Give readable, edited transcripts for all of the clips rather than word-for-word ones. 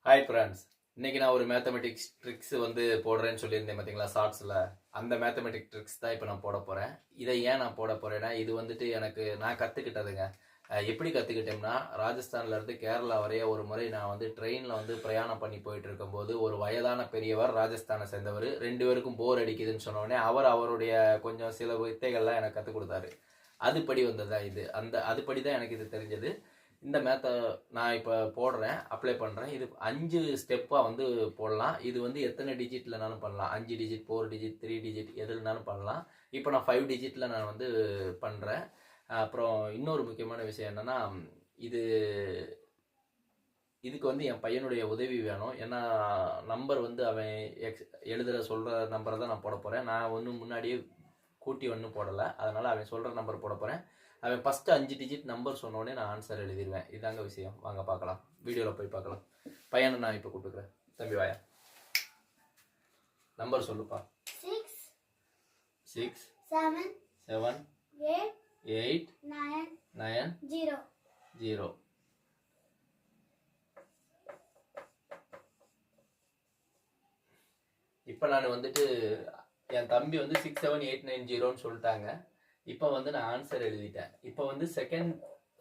Hi friends, இன்னைக்கு நான் ஒரு மேத்தமெட்டிக்ஸ் ட்ரிக்ஸ் போடுறேன்னு சொல்லியிருந்தேன் பார்த்தீங்களா ஷார்ட்ஸில். அந்த மேத்தமெட்டிக் ட்ரிக்ஸ் தான் இப்போ நான் போட போகிறேன். இதை ஏன் நான் போட போகிறேன்னா, இது எனக்கு நான் கற்றுக்கிட்டதுங்க. எப்படி கற்றுக்கிட்டேன்னா, ராஜஸ்தான்லேருந்து கேரளா வரைய ஒரு முறை நான் ட்ரெயினில் பிரயாணம் பண்ணி போயிட்டு இருக்கும்போது ஒரு வயதான பெரியவர், ராஜஸ்தானை சேர்ந்தவர், 2 பேருக்கும் போர் அடிக்குதுன்னு சொன்னோடனே அவருடைய கொஞ்சம் சில வித்தைகள்லாம் எனக்கு கற்றுக் கொடுத்தாரு. அதுபடி வந்ததுதான் இது. அதுபடி தான் எனக்கு இது தெரிஞ்சது. இந்த மேத்தை நான் இப்போ போடுறேன், அப்ளை பண்ணுறேன். இது 5 ஸ்டெப்பாக போடலாம். இது எத்தனை டிஜிட்லனாலும் பண்ணலாம். 5 டிஜிட், 4 டிஜிட், 3 டிஜிட் எதுலனாலும் பண்ணலாம். இப்போ நான் 5 டிஜிட்டில் நான் பண்ணுறேன். அப்புறம் இன்னொரு முக்கியமான விஷயம் என்னென்னா, இதுக்கு என் பையனுடைய உதவி வேணும். ஏன்னா நம்பர் அவன் சொல்கிற நம்பரை தான் நான் போட போகிறேன். நான் முன்னாடியே கூட்டி போடலை. அதனால் அவன் சொல்கிற நம்பர் போட போகிறேன். அவன் ஃபஸ்ட்டு 5 டிஜிட் நம்பர் சொன்னோடனே நான் ஆன்சர் எழுதிடுவேன். இதாங்க விஷயம். வாங்க பார்க்கலாம், வீடியோவில் போய் பார்க்கலாம். பையனை நான் இப்போ கூப்பிட்டுக்கிறேன். தம்பி வாயா, நம்பர் சொல்லுப்பா. 6 7 8 9 0. இப்போ நான் என் தம்பி 6 7 8 9 0ன்னு சொல்லிட்டாங்க. இப்போ நான் ஆன்சர் எழுதிட்டேன். இப்போ செகண்ட்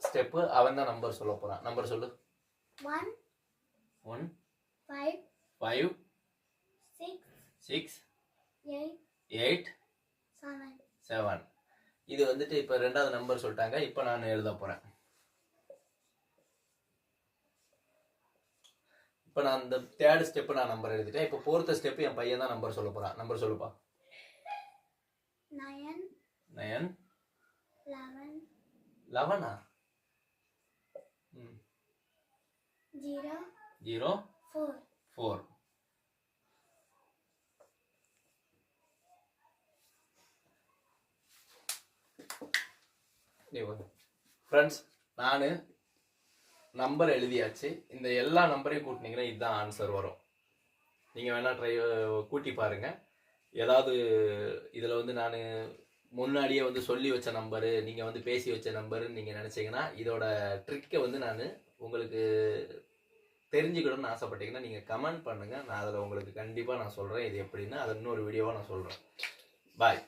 ஸ்டெப்பு அவன் தான் நம்பர் சொல்ல போறான். நம்பர் சொல்லு. 1 1 5 5 6 8 7. இது இப்போ ரெண்டாவது நம்பர் சொல்லிட்டாங்க. இப்போ நான் எழுத போறேன். இப்போ நான் இந்த தேர்ட் ஸ்டெப்பு நான் நம்பர் எழுதிட்டேன். இப்போ ஃபோர்த் ஸ்டெப்பு என் பையன் தான் நம்பர் சொல்ல போறான். நம்பர் சொல்லுப்பா. 9 11 0 4. ஃப்ரெண்ட்ஸ், நான் நம்பர் எழுதியாச்சு. இந்த எல்லா நம்பரையும் கூட்டினீங்கன்னா இதுதான் ஆன்சர் வரும். நீங்கள் வேணால் கூட்டி பாருங்கள். ஏதாவது இதில் நான் முன்னாடியே சொல்லி வச்ச நம்பரு, நீங்கள் பேசி வச்ச நம்பருன்னு நீங்கள் நினச்சிங்கன்னா, இதோட ட்ரிக்கை நான் உங்களுக்கு தெரிஞ்சுக்கணும்னு ஆசைப்பட்டீங்கன்னா நீங்கள் கமெண்ட் பண்ணுங்கள். நான் அதில் உங்களுக்கு கண்டிப்பாக நான் சொல்கிறேன் இது எப்படின்னு. அதை இன்னொரு வீடியோவாக நான் சொல்கிறேன். பாய்.